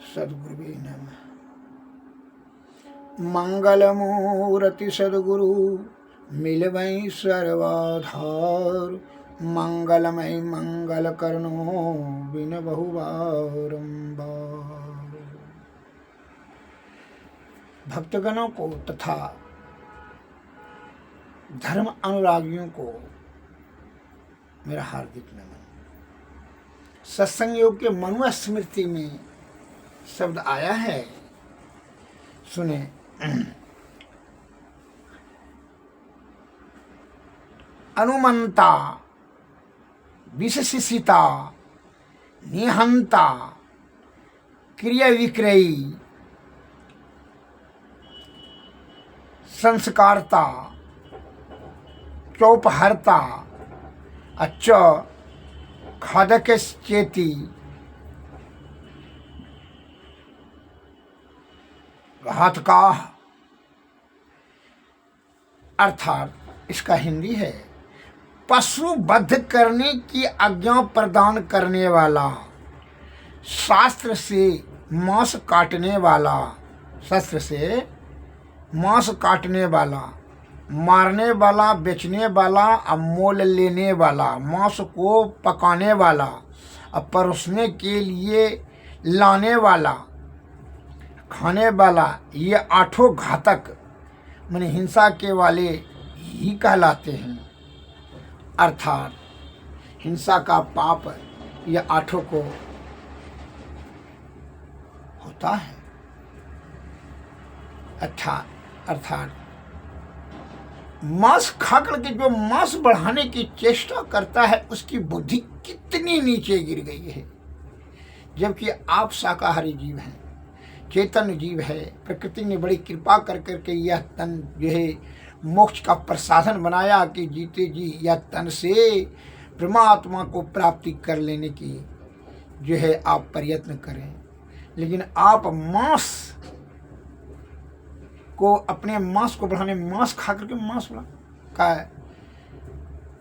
सद्गुरुवे नमः। मंगलमूर्ति सद्गुरु मिलवै सर्वाधार, मंगलमय मंगल करनो बिन बहु बारंबार। भक्तगणों को तथा धर्म अनुरागियों को मेरा हार्दिक नमन। सत्संग योग के मनुस्मृति में शब्द आया है, सुने। अनुमंता विशेषिता निहंता क्रिया विक्रयी संस्कारता चौपहरता अच्छ खादक चेती घातका। अर्थात इसका हिंदी है पशु वध करने की आज्ञा प्रदान करने वाला, शास्त्र से मांस काटने वाला, शस्त्र से मांस काटने वाला, मारने वाला, बेचने वाला, और मोल लेने वाला, मांस को पकाने वाला और परोसने के लिए लाने वाला, खाने वाला, ये आठों घातक माने हिंसा के वाले ही कहलाते हैं। अर्थात हिंसा का पाप ये आठों को होता है। अर्थात मांस खाकर के जो मांस बढ़ाने की चेष्टा करता है उसकी बुद्धि कितनी नीचे गिर गई है। जबकि आप शाकाहारी जीव हैं, चेतन जीव है। प्रकृति ने बड़ी कृपा कर करके यह तन जो है मोक्ष का प्रसाधन बनाया कि जीते जी यह तन से परमात्मा को प्राप्ति कर लेने की जो है आप प्रयत्न करें। लेकिन आप मांस को, अपने मांस को बढ़ाने, मांस खा करके मांस बढ़ा का है,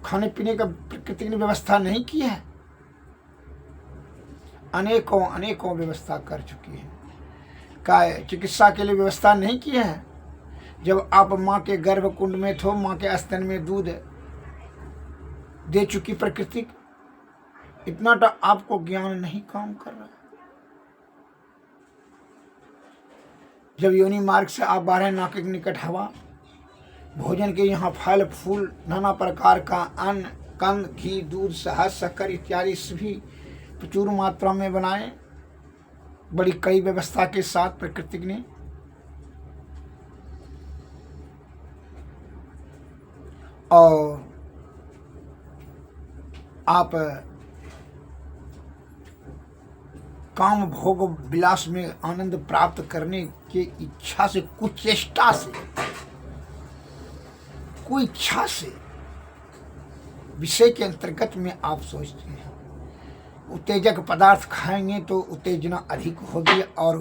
खाने पीने का प्रकृति ने व्यवस्था नहीं की है। अनेकों व्यवस्था कर चुकी है। का चिकित्सा के लिए व्यवस्था नहीं की है। जब आप माँ के गर्भ कुंड में थे, माँ के स्तन में दूध दे चुकी प्रकृति, इतना तो आपको ज्ञान नहीं काम कर रहा। जब योनि मार्ग से आप बाहर नाक के निकट हवा, भोजन के यहाँ फल फूल, नाना प्रकार का अन्न, कंद, घी, दूध, शहद, शक्कर इत्यादि सभी प्रचुर मात्रा में बनाए, बड़ी कई व्यवस्था के साथ प्रकृति ने। और आप काम भोग विलास में आनंद प्राप्त करने की इच्छा से, कुचेष्टा से, कोई इच्छा से विषय के अंतर्गत में आप सोचते हैं उत्तेजक पदार्थ खाएंगे तो उत्तेजना अधिक होगी और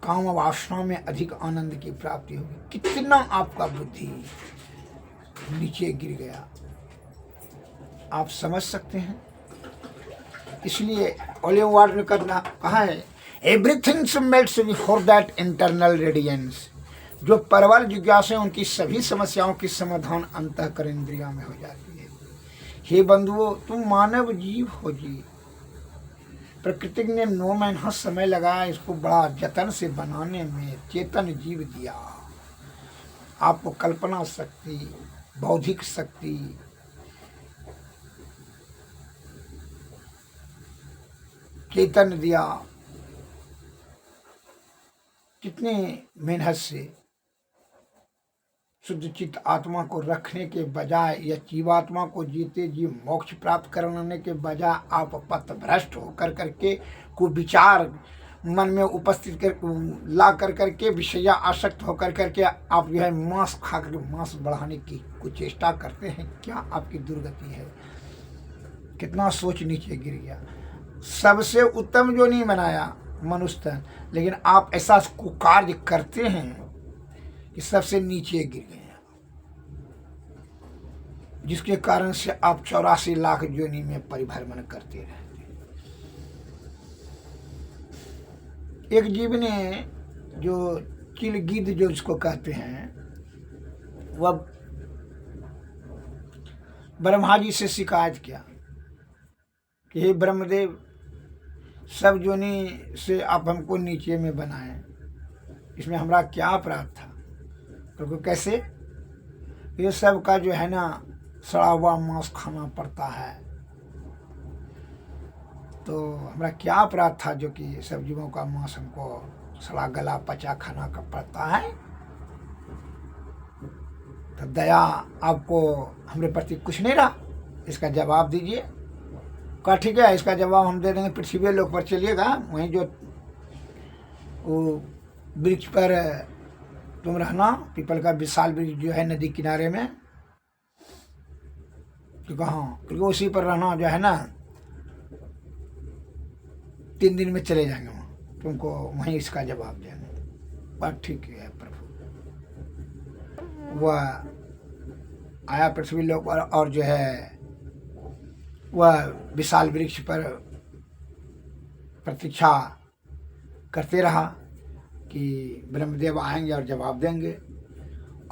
काम वासना में अधिक आनंद की प्राप्ति होगी। कितना आपका बुद्धि नीचे गिर गया आप समझ सकते हैं। इसलिए ओलियम वार्ड ने कहा है everything melts before that internal radiance. जो परवल जिज्ञासा उनकी सभी समस्याओं की समाधान अंतःकरण इंद्रियों में हो जाती है। हे बंधुओं, तुम मानव जीव हो जी। प्रकृति ने 9 महीना समय लगाया इसको बड़ा जतन से बनाने में, चेतन जीव दिया आपको, कल्पना शक्ति, बौद्धिक शक्ति, चेतन दिया। कितने मेहनत से शुद्ध चित्त आत्मा को रखने के बजाय या जीवात्मा को जीते जी मोक्ष प्राप्त कराने के बजाय आप पथभ्रष्ट होकर करके को विचार मन में उपस्थित कर ला कर करके विषया आसक्त होकर करके आप जो है मांस खा कर मांस बढ़ाने की कुछ चेष्टा करते हैं। क्या आपकी दुर्गति है। कितना सोच नीचे गिर गया। सबसे उत्तम जो नहीं बनाया मनुष्य तन, लेकिन आप ऐसा कुकार्य करते हैं कि सबसे नीचे गिर गए, जिसके कारण से आप 84 लाख योनि में परिभ्रमण करते रहते हैं। एक जीव ने, जो चिल गिद्ध जो इसको कहते हैं, वह ब्रह्मा जी से शिकायत किया कि हे ब्रह्मदेव, सब जोनी से आप हमको नीचे में बनाएं, इसमें हमारा क्या अपराध था? क्योंकि कैसे ये सब का जो है ना सड़ा हुआ मांस खाना पड़ता है, तो हमारा क्या अपराध था जो कि सब जीवों का मांस हमको सड़ा गला पचा खाना का पड़ता है? तो दया आपको हमारे प्रति कुछ नहीं रहा, इसका जवाब दीजिए। कहा ठीक है, इसका जवाब हम दे देंगे, पृथ्वी लोक पर चलिएगा, वहीं जो वो वृक्ष पर तुम रहना, पीपल का विशाल वृक्ष जो है नदी किनारे में, तो हाँ, क्योंकि उसी पर रहना जो है ना, 3 दिन में चले जाएंगे वहाँ, तुमको वहीं इसका जवाब देंगे। बात ठीक है प्रभु। वह आया पृथ्वी लोक पर और जो है वह विशाल वृक्ष पर प्रतीक्षा करते रहा कि ब्रह्मदेव आएंगे और जवाब देंगे।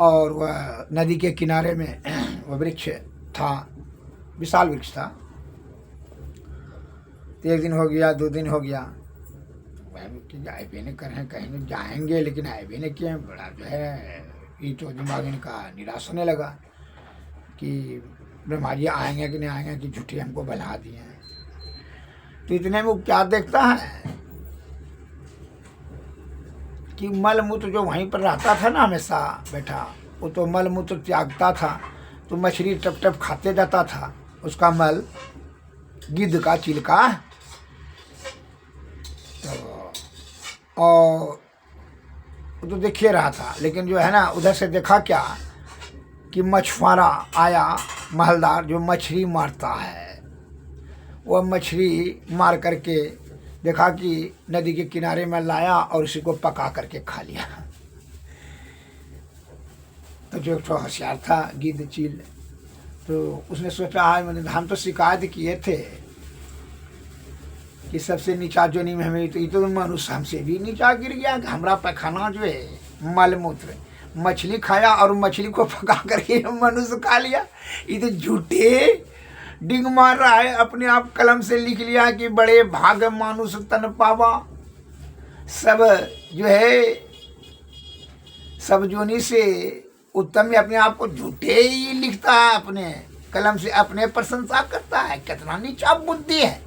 और वह नदी के किनारे में वह वृक्ष था, विशाल वृक्ष था। तो 1 दिन हो गया, 2 दिन हो गया, कि आए भी नहीं कर रहे हैं, कहीं जाएंगे लेकिन आए भी नहीं किए। बड़ा जो है ये तो दिमाग इनका निराश होने लगा कि ब्रह्मा जी आएंगे कि नहीं आएंगे, कि झूठी हमको बला दिए हैं। तो इतने में वो क्या देखता है कि मल मूत्र जो वहीं पर रहता था ना हमेशा बैठा, वो तो मल मूत्र त्यागता था, तो मछली टप टप खाते जाता था उसका मल, गिद्ध का, चील का। तो और वो तो देखिए रहा था, लेकिन जो है ना उधर से देखा क्या कि मछुआरा आया, महलदार, जो मछली मारता है। वह मछली मार करके देखा कि नदी के किनारे में लाया और उसी को पका करके खा लिया। तो जो होशियार था गिद्ध चील, तो उसने सोचा है, मैंने हम तो शिकायत किए थे कि सबसे नीचा जोनी में हमें, तो ये तो मनुष्य हमसे भी नीचा गिर गया। हमारा पैखाना जो है मल मूत्र, मछली खाया और मछली को पका करके मनुष्य खा लिया। ये तो झूठे डिंग मार रहा है, अपने आप कलम से लिख लिया कि बड़े भाग मानुष तन पावा। सब जो है सब जोनी से उत्तम में अपने आप को झूठे ही लिखता है, अपने कलम से अपने प्रशंसा करता है। कितना नीचा बुद्धि है,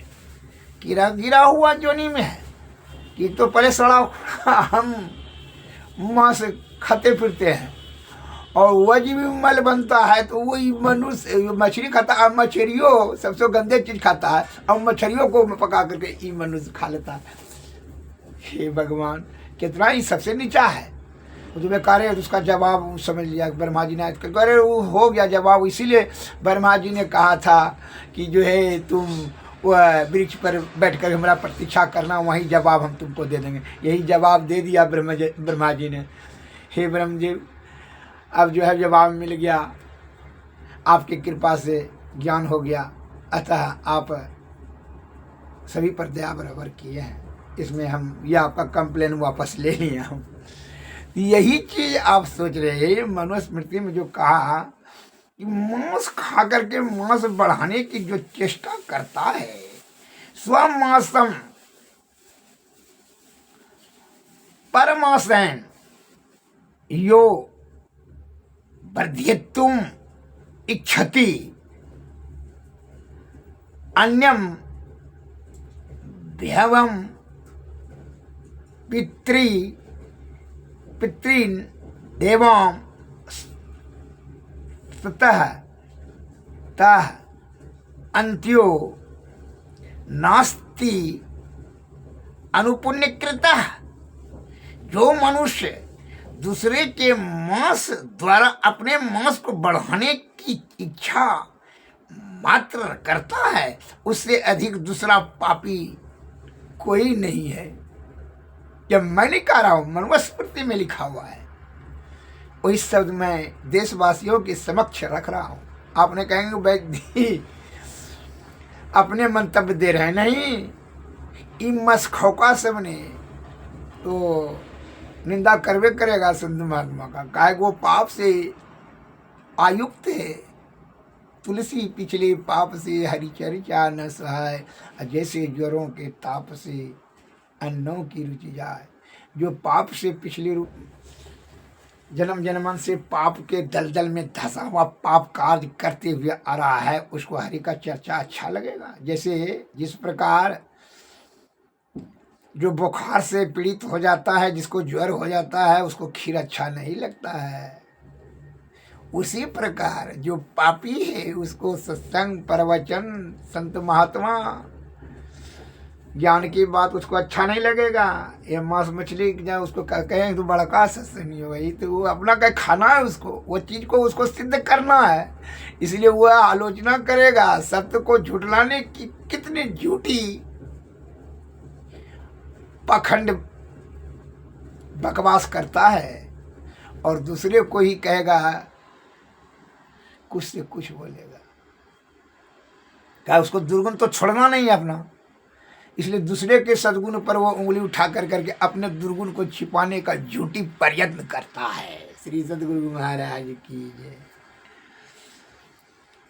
गिरा गिरा हुआ जोनी में है कि तो पहले सड़ा हम मांस खाते फिरते हैं और वह जी भी मल बनता है, तो वही मनुष्य मछली खाता है, मछलियों सबसे गंदे चीज खाता है और मछलियों को पका करके ये मनुष्य खा लेता है। हे भगवान, कितना ही सबसे नीचा है। तो बेकार है, उसका जवाब समझ लिया ब्रह्मा जी ने। अरे वो हो गया जवाब, इसीलिए ब्रह्मा जी ने कहा था कि जो है तुम वह वृक्ष पर बैठकर हमारा प्रतीक्षा करना, वही जवाब हम तुमको दे देंगे। यही जवाब दे दिया ब्रह्मा जी ने। हे ब्रह्म जी, अब जो है जवाब मिल गया, आपकी कृपा से ज्ञान हो गया, अतः आप सभी पर दया बराबर किए हैं, इसमें हम यह आपका कंप्लेन वापस ले लिया हम। यही चीज आप सोच रहे हैं, मनुस्मृति में जो कहा कि मांस खा करके मांस बढ़ाने की जो चेष्टा करता है, स्वमांसम परमासन यो वर्ध्यतुम इच्छति अन्यम भ्यवम पितृन देवाम ततः तः अंत्यो नास्ति अनुपुण्यकृतः। जो मनुष्य दूसरे के मांस द्वारा अपने मांस को बढ़ाने की इच्छा मात्र करता है, उससे अधिक दूसरा पापी कोई नहीं है। जब मैं नहीं कह रहा हूं, मनुस्मृति में लिखा हुआ है, वही शब्द मैं देशवासियों के समक्ष रख रहा हूं। आपने कहेंगे व्यक्ति अपने मंतव्य दे रहे, नहीं, इन मसखौका सब ने तो निंदा करवे करेगा संत महात्मा का, काहे वो पाप से आयुक्त है। तुलसी पिछले पाप से हरि चर्चा न सहाय, जैसे ज्वरों के ताप से अन्नों की रुचि जाए। जो पाप से पिछले जन्म जन्मन से पाप के दलदल में धंसा हुआ पाप कार्य करते हुए आ रहा है, उसको हरि का चर्चा अच्छा लगेगा। जैसे जिस प्रकार जो बुखार से पीड़ित हो जाता है, जिसको ज्वर हो जाता है, उसको खीर अच्छा नहीं लगता है, उसी प्रकार जो पापी है उसको सत्संग प्रवचन संत महात्मा ज्ञान की बात उसको अच्छा नहीं लगेगा। ये मांस मछली जब उसको कहें तो बड़का सत्संग नहीं होगा, तो वो अपना कहीं खाना है, उसको वो चीज़ को उसको सिद्ध करना है, इसलिए वह आलोचना करेगा। सत्य को झुटलाने की कितनी झूठी पाखंड बकवास करता है, और दूसरे को ही कहेगा, कुछ से कुछ बोलेगा। क्या उसको दुर्गुण तो छोड़ना नहीं है अपना, इसलिए दूसरे के सद्गुण पर वो उंगली उठा कर करके अपने दुर्गुण को छिपाने का झूठी प्रयत्न करता है। श्री सद्गुरु महाराज की जय।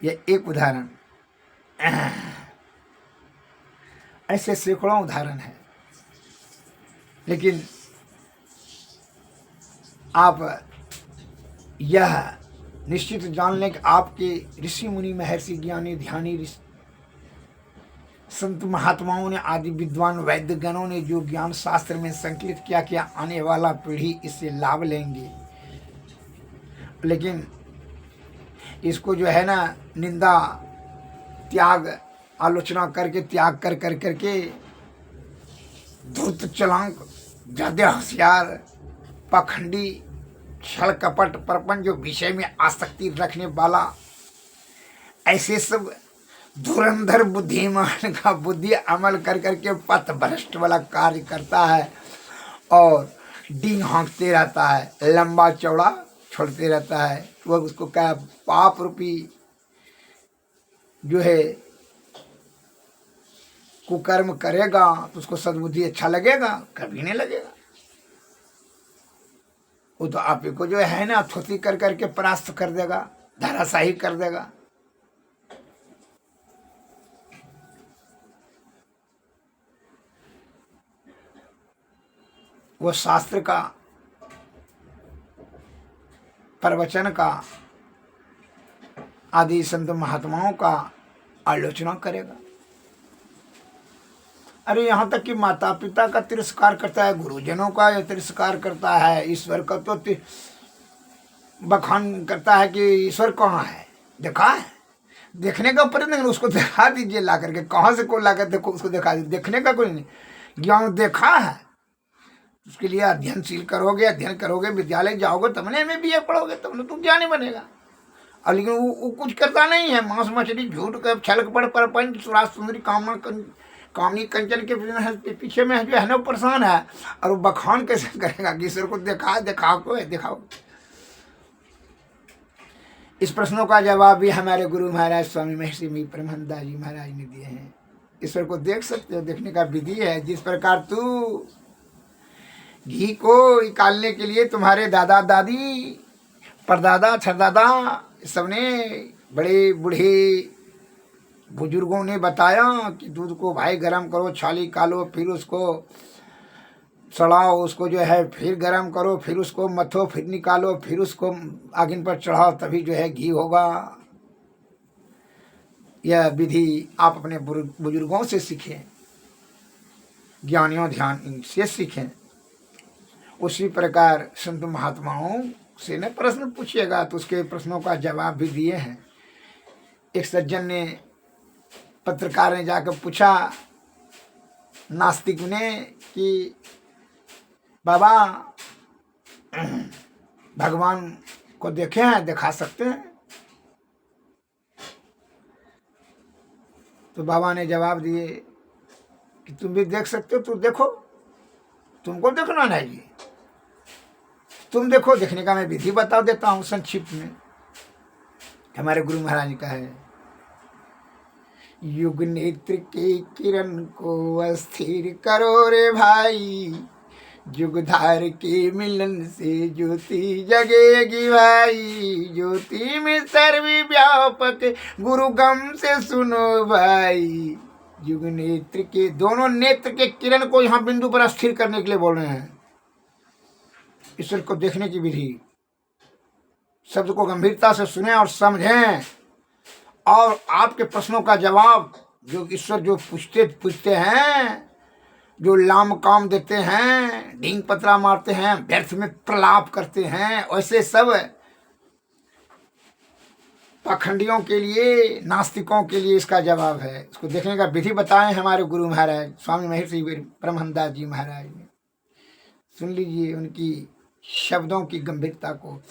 ये एक उदाहरण, ऐसे सैकड़ों उदाहरण है, लेकिन आप यह निश्चित जान लें कि आपके ऋषि मुनि महर्षि ज्ञानी ध्यानी संत महात्माओं ने आदि विद्वान वैद्य गणों ने जो ज्ञान शास्त्र में संकलित किया कि आने वाला पीढ़ी इससे लाभ लेंगे, लेकिन इसको जो है ना निंदा त्याग आलोचना करके त्याग कर कर करके धूर्त चलांक ज्यादा होशियार पाखंडी छल कपट परपन जो विषय में आसक्ति रखने वाला, ऐसे सब धुरंधर बुद्धिमान का बुद्धि अमल कर करके पथ भ्रष्ट वाला कार्य करता है और डींग हाँकते रहता है, लंबा चौड़ा छोड़ते रहता है। वह उसको क्या पाप रूपी जो है कुकर्म करेगा तो उसको सद्बुद्धि अच्छा लगेगा? कभी नहीं लगेगा। वो तो आप ही को जो है ना थोती कर करके परास्त कर देगा, धराशाही कर देगा। वो शास्त्र का प्रवचन का आदि संत महात्माओं का आलोचना करेगा। अरे यहाँ तक कि माता पिता का तिरस्कार करता है, गुरुजनों का तिरस्कार करता है, ईश्वर का तो बखान करता है कि ईश्वर कहाँ है, देखा है? देखने का प्रयत्न उसको दिखा दीजिए ला करके, कहाँ से को ला कर देखो उसको दिखा दीजिए। देखने का कोई नहीं, ज्ञान देखा है उसके लिए अध्ययनशील करोगे, अध्ययन करोगे, विद्यालय जाओगे तब ने में बीए पढ़ोगे तब ने तुम ज्ञानी बनेगा। और लेकिन वो कुछ करता नहीं है, मांस मछली झूठ का छल कपट परपंच सुराज सुंदरी कामनी कंचन के पीछे में जो है ना परेशान है। और वो बखान कैसे करेगा कि ईश्वर को दिखाओ। इस प्रश्नों का जवाब भी हमारे गुरु महाराज स्वामी महर्षि परमहंस जी महाराज ने दिए हैं। ईश्वर को देख सकते हो, देखने का विधि है। जिस प्रकार तू घी को निकालने के लिए तुम्हारे दादा दादी परदादा छरदादा सबने बड़े बूढ़े बुजुर्गों ने बताया कि दूध को भाई गरम करो, छाली कालो, फिर उसको सड़ाओ, उसको जो है फिर गरम करो, फिर उसको मथो, फिर निकालो, फिर उसको आगिन पर चढ़ाओ, तभी जो है घी होगा। यह विधि आप अपने बुजुर्गों से सीखें, ज्ञानियों ध्यान से सीखें। उसी प्रकार संत महात्माओं से न प्रश्न पूछिएगा तो उसके प्रश्नों का जवाब भी दिए हैं। एक सज्जन ने, पत्रकार ने जाकर पूछा नास्तिक ने कि बाबा भगवान को देखे हैं, दिखा सकते हैं? तो बाबा ने जवाब दिए कि तुम भी देख सकते हो तो देखो, तुमको देखना नहीं, तुम देखो। देखने का मैं विधि बता देता हूँ संक्षिप्त में। हमारे गुरु महाराज का है, युग नेत्र के किरण को अस्थिर करो रे भाई, जुगधार के मिलन से ज्योति जगेगी भाई, ज्योति में सर्वव्यापक गुरु गम से सुनो भाई। युग नेत्र के, दोनों नेत्र के किरण को यहाँ बिंदु पर स्थिर करने के लिए बोल रहे हैं। ईश्वर को देखने की विधि, शब्द को गंभीरता से सुने और समझें, और आपके प्रश्नों का जवाब जो ईश्वर जो पूछते हैं, जो लाम काम देते हैं, ढींग पतरा मारते हैं, व्यर्थ में प्रलाप करते हैं, वैसे सब पाखंडियों के लिए, नास्तिकों के लिए इसका जवाब है। इसको देखने का विधि बताएं हमारे गुरु महाराज स्वामी महर्षि परमहंसदास जी महाराज ने। सुन लीजिए उनकी शब्दों की गंभीरता को।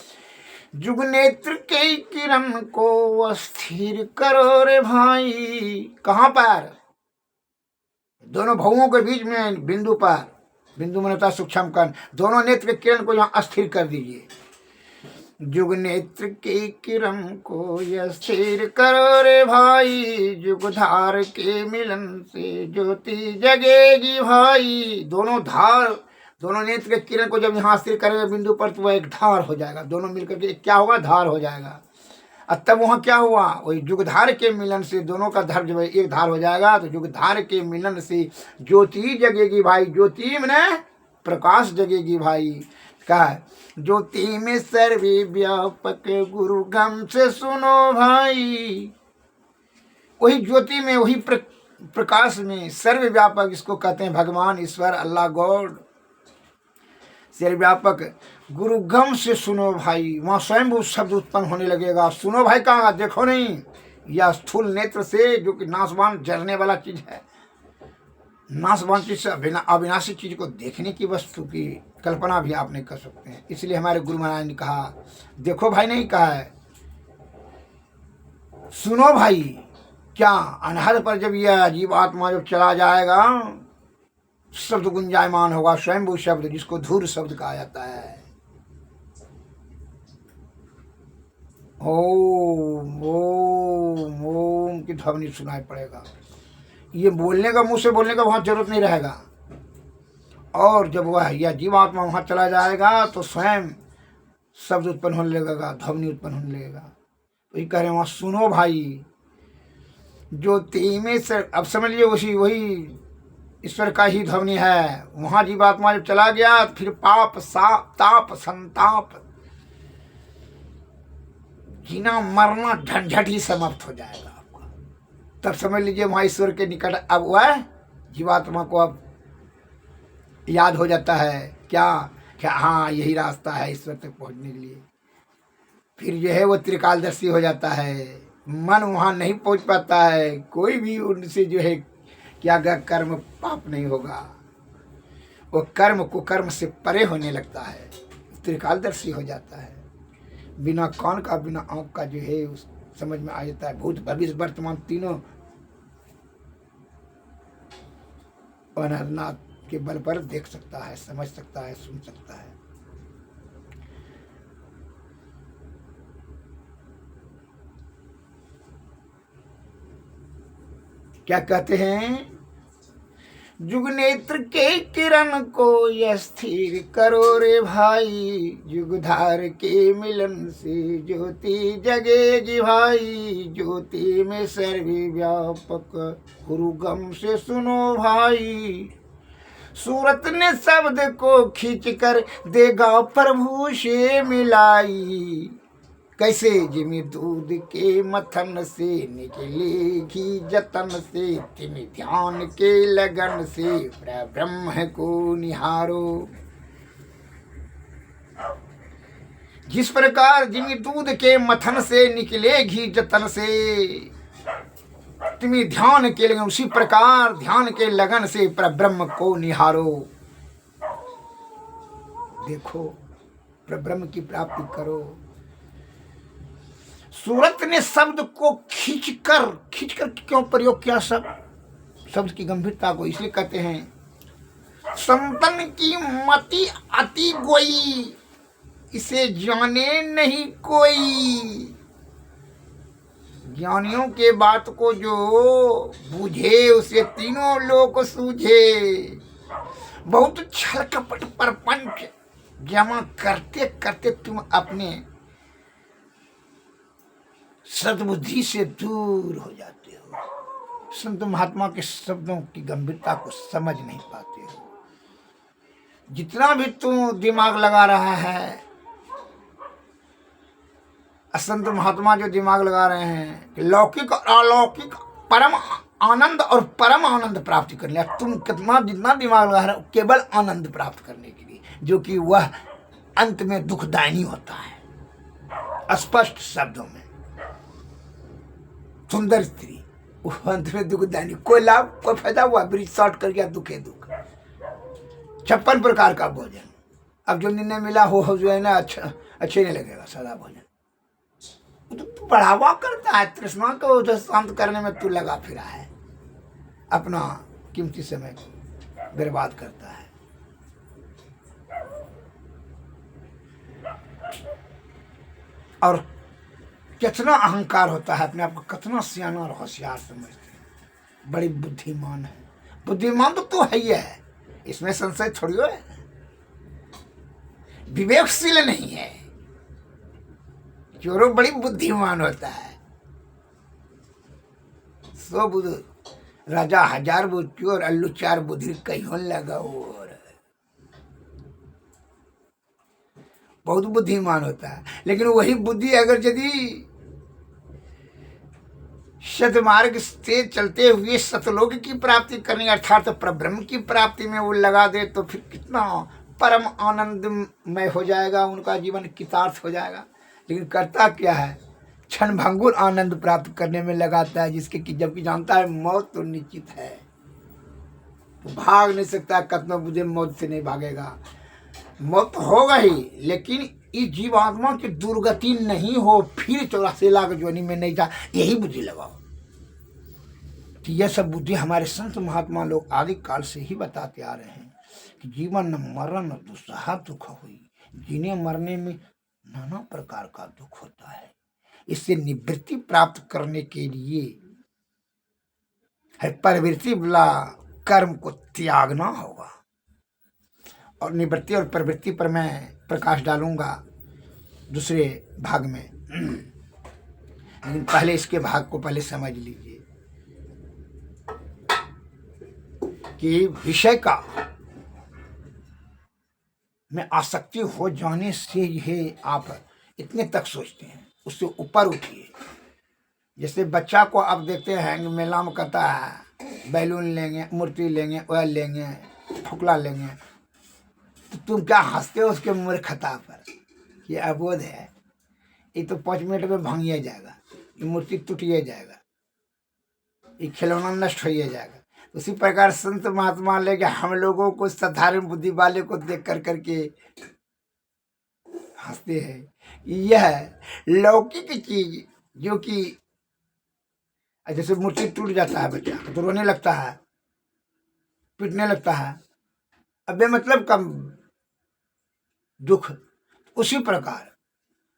जुग नेत्र के किरण को स्थिर करो रे भाई। कहाँ पर? दोनों भवों के बीच में बिंदु पर, बिंदु मनता सूक्ष्म कण, दोनों नेत्र के किरण को यहाँ स्थिर कर दीजिए। जुग नेत्र के किरण को स्थिर करो रे भाई, जुगधार के मिलन से ज्योति जगेगी भाई। दोनों धार, दोनों नेत्र के किरण को जब यहाँ स्थिर करेंगे बिंदु पर, तो वह एक धार हो जाएगा। दोनों मिलकर के क्या होगा? धार हो जाएगा। और तब वहाँ क्या हुआ? वही जुगधार के मिलन से दोनों का धर जब एक धार हो जाएगा, तो जुगधार के मिलन से ज्योति जगेगी भाई। ज्योति में प्रकाश जगेगी भाई। कहा ज्योति में सर्वे व्यापक गुरु गम से सुनो भाई। वही ज्योति में, वही प्रकाश में सर्वव्यापक, इसको कहते हैं भगवान, ईश्वर, अल्लाह, गॉड, सर्वव्यापक गुरु गम से सुनो भाई। वहाँ स्वयं शब्द उत्पन्न होने लगेगा। सुनो भाई कहाँ? देखो नहीं, या स्थूल नेत्र से, जो कि नाशवान जरने वाला चीज है, नाशवान चीज से अविनाशी चीज को देखने की वस्तु की कल्पना भी आप नहीं कर सकते हैं। इसलिए हमारे गुरु महाराज ने कहा, देखो भाई नहीं कहा है, सुनो भाई। क्या अनहद पर जब यह जीव आत्मा जब चला जाएगा, शब्द गुंजायमान होगा, स्वयंभू शब्द, जिसको धूर शब्द कहा जाता है। ओम ओम ओम की ध्वनि सुनाई पड़ेगा। ये बोलने का, मुंह से बोलने का वहां जरूरत नहीं रहेगा। और जब वह यह जीवात्मा वहां चला जाएगा, तो स्वयं शब्द उत्पन्न होने लगेगा, ध्वनि उत्पन्न होने लगेगा। तो ये कह रहे हैं वहां सुनो भाई, ज्योति में सर, अब समझ लीजिए वही ईश्वर का ही ध्वनि है। वहां जीवात्मा जब चला गया, तो फिर पाप, ताप, संताप, जीना मरना झंझट ही समाप्त हो जाएगा आपका। तब समझ लीजिए वहां ईश्वर के निकट अब वह जीवात्मा को अब याद हो जाता है। क्या? हाँ, यही रास्ता है ईश्वर तक पहुंचने के लिए। फिर जो है वो त्रिकालदर्शी हो जाता है। मन वहां नहीं पहुंच पाता है, कोई भी उनसे जो है क्या कर्म पाप नहीं होगा। वो कर्म को कर्म से परे होने लगता है, त्रिकालदर्शी हो जाता है। बिना कान का, बिना आंख का जो है उस समझ में आ जाता है। भूत, भविष्य, वर्तमान तीनों अनहदनाथ के बल पर देख सकता है, समझ सकता है, सुन सकता है। क्या कहते हैं? जुग नेत्र के किरण को स्थिर करो रे भाई, जुगधार के मिलन से ज्योति जगेगी भाई। ज्योति में सर्वव्यापक गुरु गम से सुनो भाई। सूरत ने शब्द को खींच कर देगा प्रभु से मिलाई। कैसे? जिमी दूध के मथन से निकलेगी जतन से, तिम ध्यान के लगन से ब्रह्म को निहारो। जिस प्रकार जिमी दूध के मथन से निकलेगी जतन से, तुम्हें ध्यान के लगन, उसी प्रकार ध्यान के लगन से परब्रह्म को निहारो। देखो, परब्रह्म की प्राप्ति करो। सूरत ने शब्द को खींचकर क्यों प्रयोग किया? शब्द की गंभीरता को इसलिए कहते हैं, संतन की मति अति गोई, इसे जाने नहीं कोई। ज्ञानियों के बात को जो बूझे, उसे तीनों लोक सूझे। बहुत छल कपट प्रपंच जमा करते करते तुम अपने सद्बुद्धि से दूर हो जाते हो। संत महात्मा के शब्दों की गंभीरता को समझ नहीं पाते हो। जितना भी तू दिमाग लगा रहा है, असंत महात्मा जो दिमाग लगा रहे हैं कि लौकिक और अलौकिक परम आनंद और परम आनंद प्राप्त कर लिया, तुम कितना जितना दिमाग लगा रहे हो केवल आनंद प्राप्त करने के लिए, जो कि वह अंत में दुखदायी होता है। स्पष्ट शब्दों में सुंदर स्त्री वो अंत में दुखदायी, कोई लाभ कोई फायदा हुआ, ब्रिज शॉर्ट कर गया, दुखे दुख। 56 प्रकार का भोजन, अब जो निर्णय मिला हो जो है ना अच्छे नहीं लगेगा सादा भोजन। तो बढ़ावा करता है, तृष्णा को उधर शांत करने में तू लगा फिरा है, अपना कीमती समय बर्बाद करता है। और कितना अहंकार होता है, अपने आप को कितना सियाना और होशियार समझते हैं, बड़ी बुद्धिमान है। बुद्धिमान तो तू है ही है, इसमें संशय थोड़ी है। विवेकशील नहीं है, चोरों बड़ी बुद्धिमान होता है। 100 बुध राजा 1000 बुध चोर, अल्लू 4 बुद्धि कहीं लगा और बहुत बुद्धिमान होता है। लेकिन वही बुद्धि अगर यदि सद्मार्ग से चलते हुए सतलोक की प्राप्ति करने अर्थात परब्रह्म की प्राप्ति में वो लगा दे, तो फिर कितना परम आनंदमय हो जाएगा, उनका जीवन कृतार्थ हो जाएगा। लेकिन करता क्या है, क्षण भंगुर आनंद प्राप्त करने में लगाता है, जिसके कि जबकि जानता है मौत तो निश्चित है, तो भाग नहीं सकता। कतना बुझे मौत से नहीं भागेगा, मौत तो होगा ही, लेकिन इस जीवात्मा की दुर्गति नहीं हो, फिर 84 लाख जोनी में नहीं जा, यही बुद्धि लगाओ। तो यह सब बुद्धि हमारे संत महात्मा लोग आदि काल से ही बताते आ रहे हैं कि जीवन न मरण न दुस्सह दुख हुई, जीने मरने में नाना प्रकार का दुख होता है। इससे निवृत्ति प्राप्त करने के लिए हर प्रवृत्ति वाला कर्म को त्यागना होगा। और निवृत्ति और प्रवृत्ति पर मैं प्रकाश डालूंगा दूसरे भाग में, लेकिन पहले इसके भाग को पहले समझ लीजिए कि विषय का में आसक्ति हो जाने से यह आप इतने तक सोचते हैं, उससे ऊपर उठिए। जैसे बच्चा को आप देखते हैं मेला में कहता है बैलून लेंगे, मूर्ति लेंगे, ऑयल लेंगे, फुकला लेंगे, तो तुम क्या हंसते हो उसके मूर्खता पर? ये अबोध है, ये तो 5 मिनट में भांगिए जाएगा, ये मूर्ति टूटिए जाएगा, ये खिलौना नष्ट होइए जाएगा। उसी प्रकार संत महात्मा लेके हम लोगों को साधारण बुद्धि वाले को देख कर करके हंसते हैं। यह लौकिक चीज जो कि जैसे मूर्ति टूट जाता है, बच्चा तो रोने लगता है, पीटने लगता है, अबे मतलब कम दुख। उसी प्रकार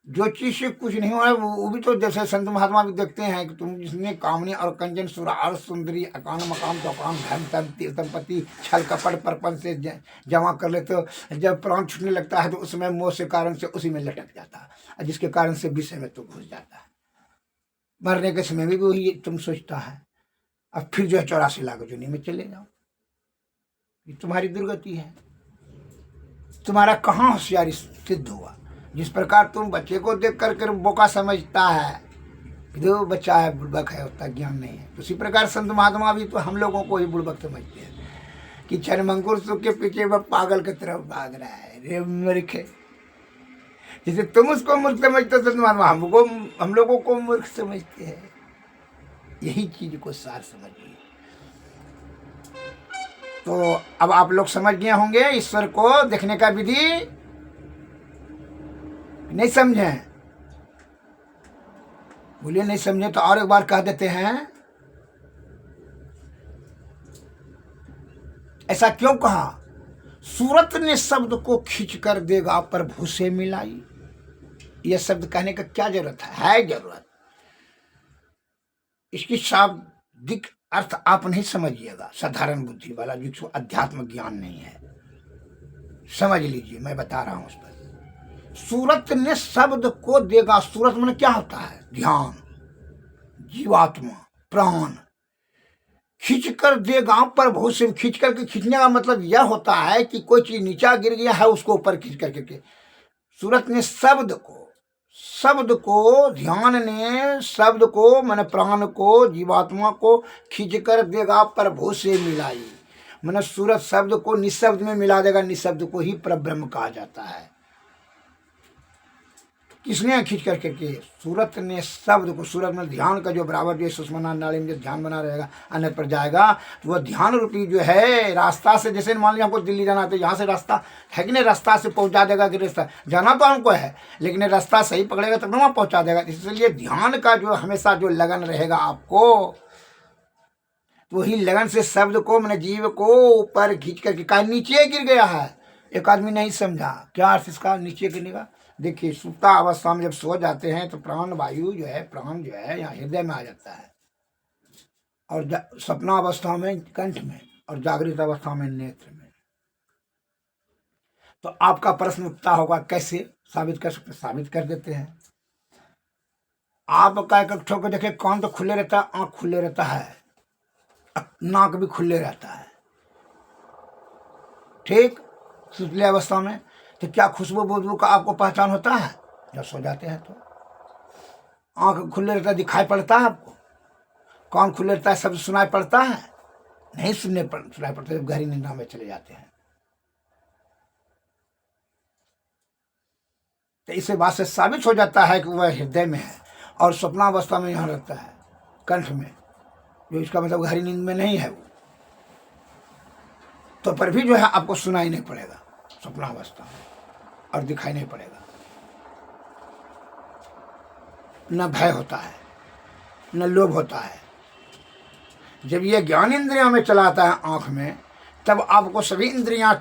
जो चीज से कुछ नहीं हो रहा है वो भी तो जैसे संत महात्मा भी देखते हैं कि तुम जिसने कामनी और कंजन सुरार सुंदरी अकान मकान तो अकान धन संपत्ति छल कपट परपन से जमा कर लेते हो, जब प्राण छूटने लगता है तो उसमें मोह से कारण से उसी में लटक जाता है, जिसके कारण से विषय में तो घुस जाता है। मरने के समय भी वही तुम सोचता है, अब फिर जो है 84 लाख जुनी में चले जाओ। ये तुम्हारी दुर्गति है, तुम्हारा कहाँ होशियारी सिद्ध हुआ। जिस प्रकार तुम बच्चे को देख कर बोका समझता है कि जो बच्चा है बुड़बक है, उतना ज्ञान नहीं है, उसी प्रकार संत महात्मा भी तो हम लोगों को ही बुड़बक समझते हैं कि क्षणभंगुर सुख के पीछे वह पागल की तरफ भाग रहा है। रे मूर्ख, जैसे तुम उसको मूर्ख समझते हो, संत महात्मा हम लोगों को मूर्ख समझते हैं। यही चीज को सार समझिए। तो अब आप लोग समझ गए होंगे ईश्वर को देखने का विधि। नहीं समझे? बोलिए नहीं समझे तो और एक बार कह देते हैं। ऐसा क्यों कहा? सूरत ने शब्द को खींच कर देगा प्रभु से मिलाई। यह शब्द कहने का क्या जरूरत है जरूरत। इसकी शाब्दिक अर्थ आप नहीं समझिएगा, साधारण बुद्धि वाला जिसको अध्यात्म ज्ञान नहीं है, समझ लीजिए, मैं बता रहा हूं उस पर। सूरत ने शब्द को देगा, सूरत में क्या होता है? ध्यान, जीवात्मा, प्राण खींच कर देगा प्रभु से। खींच करके, खींचने का मतलब यह होता है कि कोई चीज नीचा गिर गया है, उसको ऊपर खींच करके। सूरत ने शब्द को ध्यान ने शब्द को मैंने प्राण को, जीवात्मा को खींच कर देगा प्रभु से मिलाई। मैंने सूरत शब्द को निशब्द में मिला देगा, निशब्द को ही परब्रह्म कहा जाता है। किसने खींच कर करके? सूरत ने शब्द को। सूरत में ध्यान का जो बराबर जो सुषमना नाड़ी में जो ध्यान बना रहेगा, अन्य पर जाएगा, तो वह ध्यान रूपी जो है रास्ता से, जैसे मान लिया हमको दिल्ली जाना है तो यहाँ से रास्ता है कि नहीं, रास्ता से पहुँचा देगा कि रास्ता जाना तो हमको है, लेकिन रास्ता सही पकड़ेगा तब वहाँ पहुँचा देगा। इसलिए ध्यान का जो हमेशा जो लगन रहेगा आपको, तो वही लगन से शब्द को, मैंने जीव को ऊपर खींच करके, कहा नीचे गिर गया है। एक आदमी नहीं समझा क्या अर्थ इसका, नीचे गिरने का। देखिए, सुप्ता अवस्था में जब सो जाते हैं तो प्राण वायु जो है, प्राण जो है यहाँ हृदय में आ जाता है, और सपना अवस्था में कंठ में, और जागृत अवस्था में नेत्र में। तो आपका प्रश्न उठता होगा कैसे साबित कर सकते? साबित कर देते हैं। आपका एक ठोक के देखे, कान तो खुले रहता है, आंख खुले रहता है, नाक भी खुले रहता है, ठीक सुतले अवस्था में। तो क्या खुशबू बदबू का आपको पहचान होता है? जब सो जाते हैं तो आंख खुले रहता है, दिखाई पड़ता है आपको, कान खुले रहता है, शब्द सुनाई पड़ता है? नहीं सुनाई पड़ता, जब गहरी निंदा में चले जाते हैं। तो इसे बात से साबित हो जाता है कि वह हृदय में है, और स्वप्नावस्था में यहाँ रहता है कंठ में, जो इसका मतलब गहरी नींद में नहीं है वो। तो पर भी जो है आपको सुनाई नहीं पड़ेगा स्वप्नावस्था में, और दिखाई नहीं पड़ेगा। न भय होता है, न लोभ होता है। जब ये ज्ञान इंद्रियां में चलाता है आंख में, तब आपको सभी इंद्रियां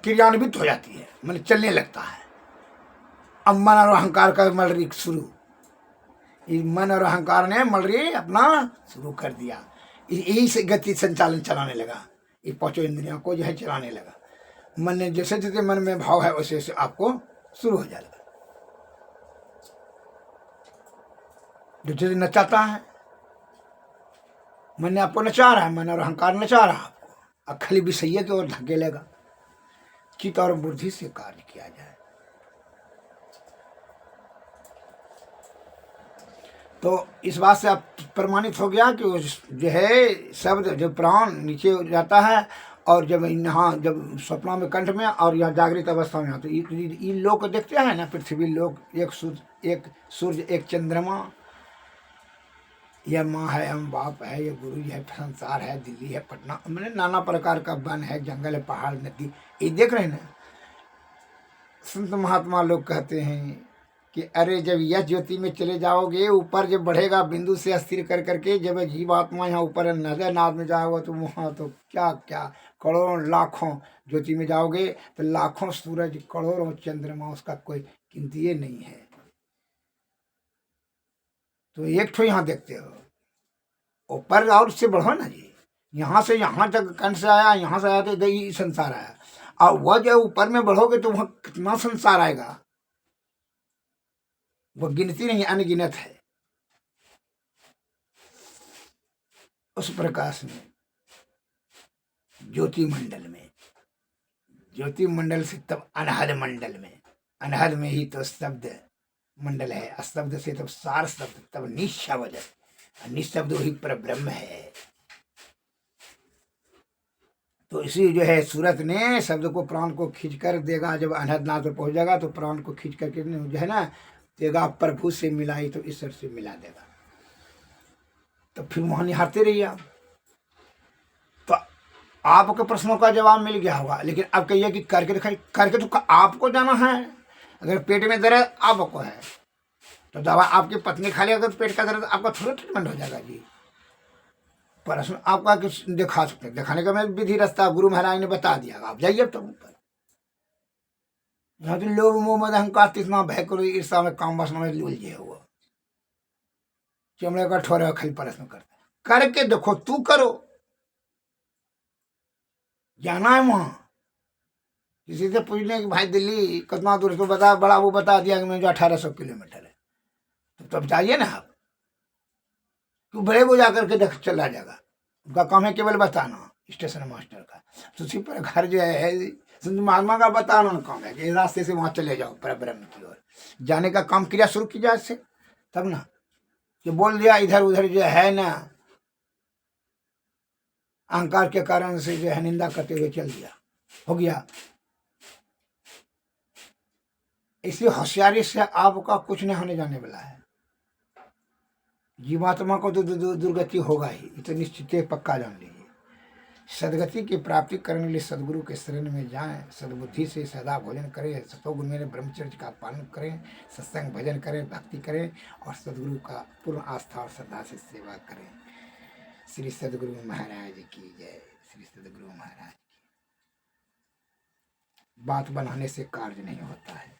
क्रियान्वित हो जाती है, मतलब चलने लगता है। अब मन और अहंकार का मलरी शुरू, इस मन और अहंकार ने मलरी अपना शुरू कर दिया, यही से गति संचालन चलाने लगा, ये पांचों इंद्रियों को जो है चलाने लगा। मन ने जैसे जैसे मन में भाव है वैसे वैसे आपको शुरू हो जाएगा। जो जैसे नचाता है, मन ने आपको नचा रहा है, मन और अहंकार नचा रहा है आपको, अब खाली विषय की ओर धकेलेगा। चित्त और बुद्धि से कार्य किया जाए। तो इस बात से आप प्रमाणित हो गया कि जो है शब्द, जब प्राण नीचे जाता है, और जब यहाँ जब स्वप्न में कंठ में, और यहाँ जागृत अवस्था में, तो ये लोग देखते हैं ना, पृथ्वी लोग, एक सूर्य एक चंद्रमा, यह माँ है, हम बाप है, ये गुरु है, संसार है, दिल्ली है, पटना, मैंने नाना प्रकार का वन है, जंगल है, पहाड़, नदी, ये देख रहे हैं ना। संत महात्मा लोग कहते हैं कि अरे जब यह ज्योति में चले जाओगे, ऊपर जब बढ़ेगा बिंदु से स्थिर कर करके, जब जीवात्मा यहाँ ऊपर नजर नाद में जाओगे, तो वहाँ तो क्या क्या करोड़ों लाखों ज्योति में जाओगे, तो लाखों सूरज, करोड़ों चंद्रमा, उसका कोई गिनती नहीं है। तो एक ठो यहाँ देखते हो, ऊपर और उससे बढ़ो ना जी, यहाँ से यहाँ तक कंठ से आया, यहाँ से आया तो यही संसार आया, और वह जो ऊपर में बढ़ोगे तो वहाँ कितना संसार आएगा, वह गिनती नहीं, अनगिनत है। उस प्रकाश में, ज्योति मंडल में, ज्योति मंडल से तब अनहद मंडल में, अनहद में ही तो शब्द मंडल है, अशब्द से तब सार शब्द, तब निशब्द, निशब्द ही पर ब्रह्म है। तो इसी जो है सूरत ने शब्द को, प्राण को खींच कर देगा, जब अनहद नाद पर पहुंच जाएगा तो प्राण को खींच करके जो है ना देगा, प्रभु से मिलाई तो ईश्वर से मिला देगा। तो फिर वहां निहारते रहिए आप। तो आपके प्रश्नों का जवाब मिल गया होगा, लेकिन अब कहिए कि करके दिखाई, करके तो आपको जाना है। अगर पेट में दर्द आपको है तो दवा आपकी पत्नी खा लेगा, तो पेट का दर्द आपका थोड़ा ट्रीटमेंट हो जाएगा जी। प्रश्न आपका किस दिखा सकते हैं, दिखाने का मैं विधि रास्ता गुरु महाराज ने बता दिया, आप जाइए अब तक ऊपर। यहाँ तो लोभ मोह मद अहंकार तृष्णा भय करो ईर्षा में काम वासना में उलझे हुआ, चमड़े का ठोरा खाली परस में करते करके देखो, तू करो, जाना है वहां। किसी से पूछने कि भाई दिल्ली कितना दूर, तो बता, बड़ा वो बता दिया कि मैं जो 1800 किलोमीटर है, तो तब जाइए ना आप। तू बड़े को जाकर के देख चला जाएगा, उनका काम है केवल बताना, स्टेशन मास्टर का। तो उसी पर घर जो है संत महात्मा का बताना काम है कि इस रास्ते से वहां चले जाओ पर ब्रह्म की ओर जाने का काम क्रिया शुरू की जाए इससे, तब ना कि बोल दिया इधर उधर जो है ना, अहंकार के कारण से जो है निंदा करते हुए चल दिया, हो गया। इसलिए होशियारी से आपका कुछ नहीं होने जाने वाला है। जीवात्मा को तो दुर्गति होगा ही, ये तो निश्चित है, पक्का जान लीजिए। सदगति की प्राप्ति करने के लिए सदगुरु के शरण में जाएं, सदबुद्धि से सदा भोजन करें, सतोगुण में ब्रह्मचर्य का पालन करें, सत्संग भजन करें, भक्ति करें और सदगुरु का पूर्ण आस्था और श्रद्धा से सेवा करें। श्री सदगुरु महाराज की जय। श्री सदगुरु महाराज की। बात बनाने से कार्य नहीं होता है।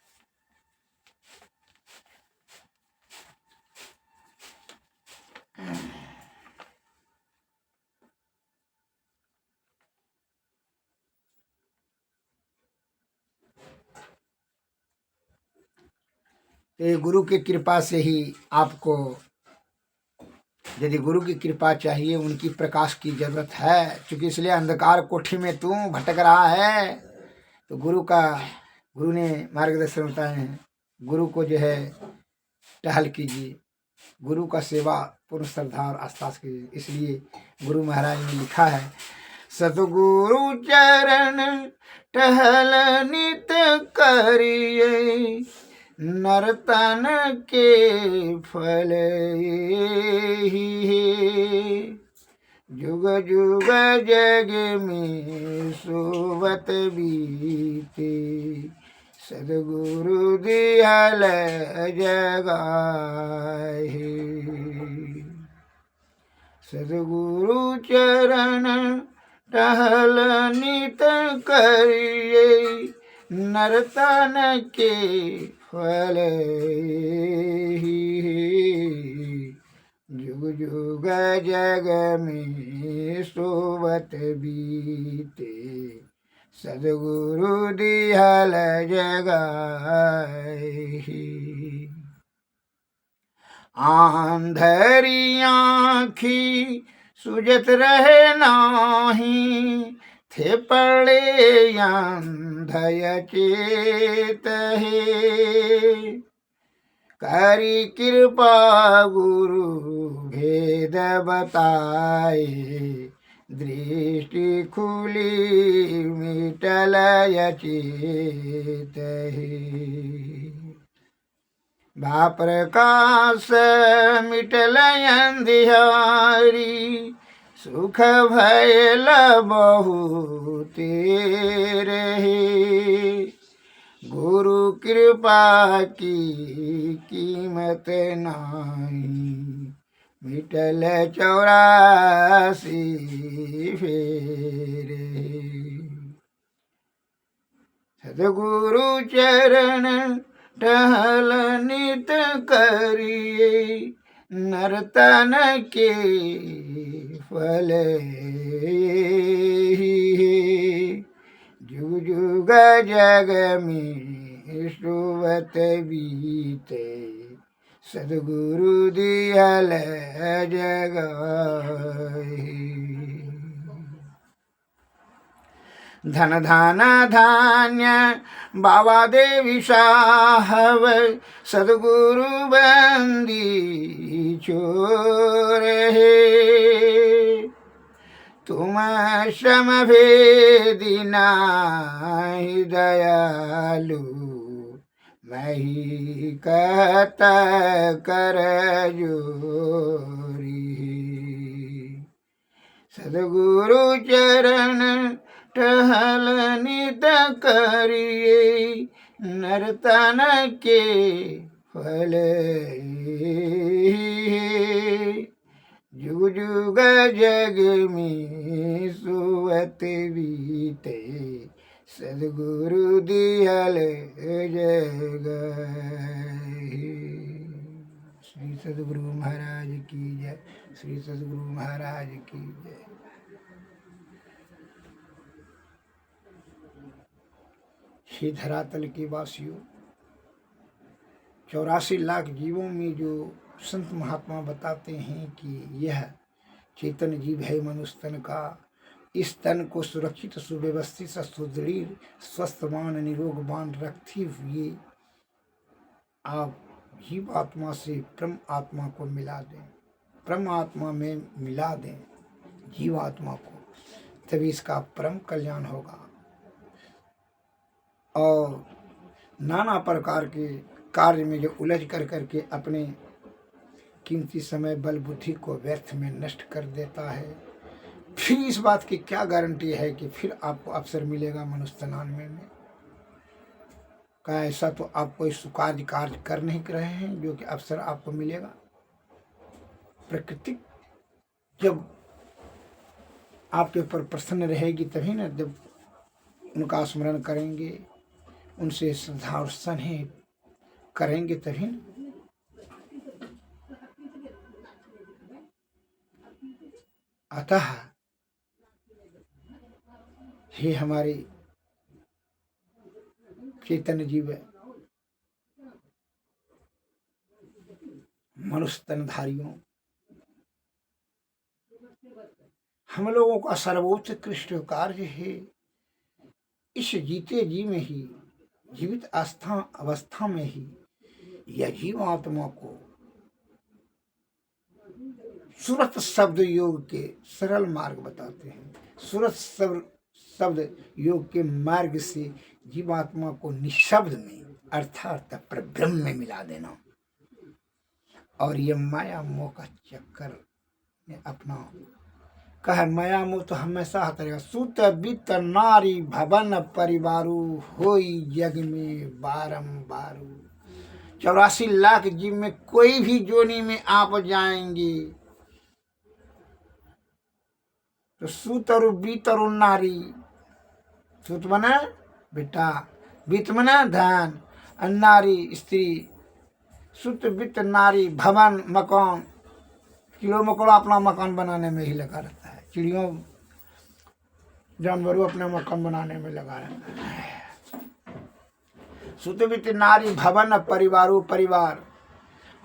तो गुरु की कृपा से ही आपको, यदि गुरु की कृपा चाहिए, उनकी प्रकाश की जरूरत है, क्योंकि इसलिए अंधकार कोठी में तू भटक रहा है। तो गुरु ने मार्गदर्शन बताए हैं, गुरु को जो है टहल कीजिए, गुरु का सेवा पूर्ण श्रद्धा और आस्था से कीजिए। इसलिए गुरु महाराज ने लिखा है, सतगुरु चरण टहल नित करिए, नर्तन के फल ही है, जुग जुग जग में सोवत बीते, सदगुरु दिहल जगाए। सदगुरु चरण टहल नित करिए, नर्तन के फल ही है, जुग जुग जग में सोवत बीते, सदगुरु दिहल जगाए। आंधरी आँखी सुजत रहे नाही, थे पड़े अंधय चेत है, करी कृपा गुरु भेद बताए, दृष्टि खुली मिटल चेत है, बा प्रकाश मिटल अंधियारी, सुख भयल बहुत रहे, गुरु कृपा की कीमत नाही, मिटल 84 फेरे। सदगुरु चरण टहल नित करिए, नर्तन के फल ही है, जुग जुग जग में सोवत बीते, सदगुरु दिहल जगाए। धन धन धान्य बाबा देवी साहब, सदगुरु बंदी चोर है, तुम श्रम भेदी नाही दयालु, मैं ही कहता कर जोरी, सदगुरु चरण टहल नित करिए, नर्तन के फल ही, जुग जुग जग में सोवत बीते, सदगुरु दिहल जगाए। श्री सद्गुरु महाराज की जय, श्री सद्गुरु महाराज की जय। हे धरातल के वासियों, 84 लाख जीवों में जो संत महात्मा बताते हैं कि यह चेतन जीव है मनुष्य तन का, इस तन को सुरक्षित, सुव्यवस्थित, सुदृढ़, स्वस्थवान, निरोगवान रखते हुए आप जीव आत्मा से परम आत्मा को मिला दें, परम आत्मा में मिला दें जीव आत्मा को, तभी इसका परम कल्याण होगा। और नाना प्रकार के कार्य में जो उलझ कर करके अपने कीमती समय बल बुद्धि को व्यर्थ में नष्ट कर देता है, फिर इस बात की क्या गारंटी है कि फिर आपको अवसर मिलेगा मनुष्य तनान में। क्या ऐसा तो आप कोई सुकार्य कार्य कर नहीं रहे हैं जो कि अवसर आपको मिलेगा। प्रकृति जब आपके ऊपर प्रसन्न रहेगी तभी ना, जब उनका स्मरण करेंगे, उनसे श्रद्धा और स्नेह करेंगे तभी ना। अतः हे हमारे चेतन जीव मनुष्य तनधारियों, हम लोगों का सर्वोत्कृष्ट कार्य है इस जीते जी में ही, जीवित अवस्था में ही यह जीवात्मा को सूरत शब्द योग के सरल मार्ग बताते हैं। सूरत शब्द योग के मार्ग से जीवात्मा को निशब्द में अर्थात परब्रह्म में मिला देना, और ये माया मोह का चक्कर में अपना कह, माया मोह तो हमेशा आता रहेगा। सुत वित्त नारी भवन परिवारू होई जग में बारंबारू। 84 लाख जीव में कोई भी जोनी में आप जाएंगे तो सुत और बीत और नारी, सुत बना बेटा, बीत बना धन, नारी स्त्री, सुत वित्त नारी भवन मकान, कीड़ों मकोड़ा अपना मकान बनाने में ही लगा रहता है, चिड़ियों जानवरों अपना मकान बनाने में लगा रहता है। सुत वित्त नारी भवन परिवारों, परिवार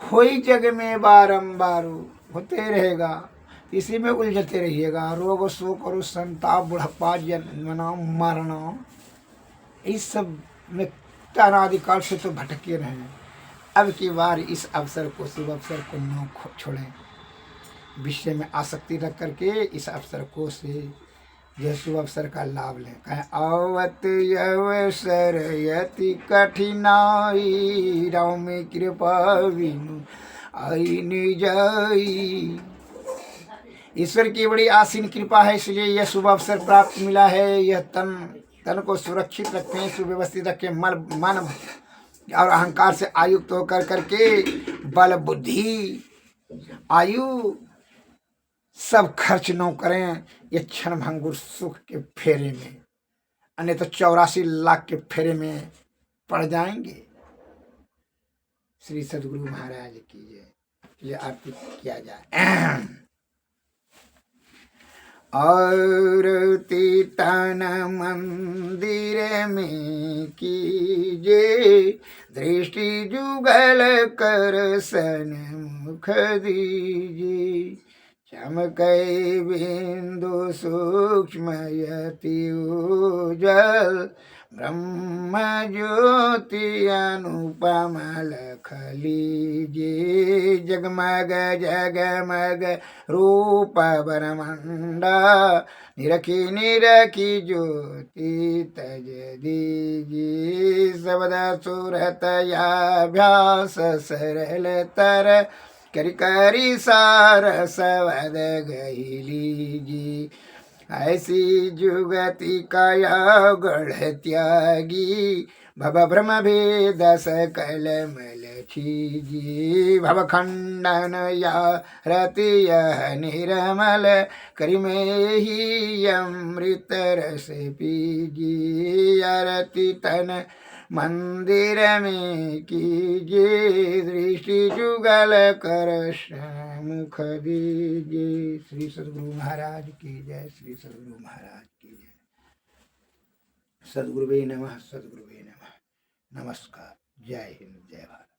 होई जग में बारंबारू, होते रहेगा, इसी में उलझते रहिएगा। रोग शोक और संताप, बुढ़ापा, जन्मना मरना, इस सब में अनादिकाल से तो भटके रहे। अब की बार इस अवसर को, शुभ अवसर को न छोड़ें, विषय में आसक्ति रख करके इस अवसर को से यह शुभ अवसर का लाभ लें। कहें आवत अवसर यति कठिनाई, राम में कृपा विनु आई निजाई। ईश्वर की बड़ी आसीन कृपा है, इसलिए यह शुभ अवसर प्राप्त मिला है। यह तन को सुरक्षित रखें, सुव्यवस्थित रखें, मन और अहंकार से आयुक्त होकर करके बल बुद्धि आयु सब खर्च न करें ये क्षण भंगुर सुख के फेरे में, अन्य तो 84 लाख के फेरे में पड़ जाएंगे। श्री सद्गुरु महाराज की जय। ये आरती किया जाए। और तीतन मंदिर में कीजे दृष्टि जुगल कर सन्मुख दीजिए। चमकै बिंदु सूक्ष्म यति उज्ज्वल, ब्रह्म ज्योति अनुपम लख लीजिए। जगमग जगमग रूप ब्रह्मांडा, निरखी निरखी ज्योति तज दीजिए। शब्द सूरत याभ्यास सरल तर, करी करी सार सवद गही लीजी। ऐसी जुगति काया गढ़ त्यागी, भव भ्रम भेद सकल मल छीजी। भव खंडन या रति यह निर्मल, करी में ही अमृत रस पीजी। अरति तन मंदिर में कीजिए दृष्टि जुगल कर मुख दीजिए। श्री सद्गुरु महाराज की जय। श्री सद्गुरु महाराज की जय। सद्गुरुवे नमः। सद्गुरुवे नमः। नमस्कार। जय हिंद, जय भारत।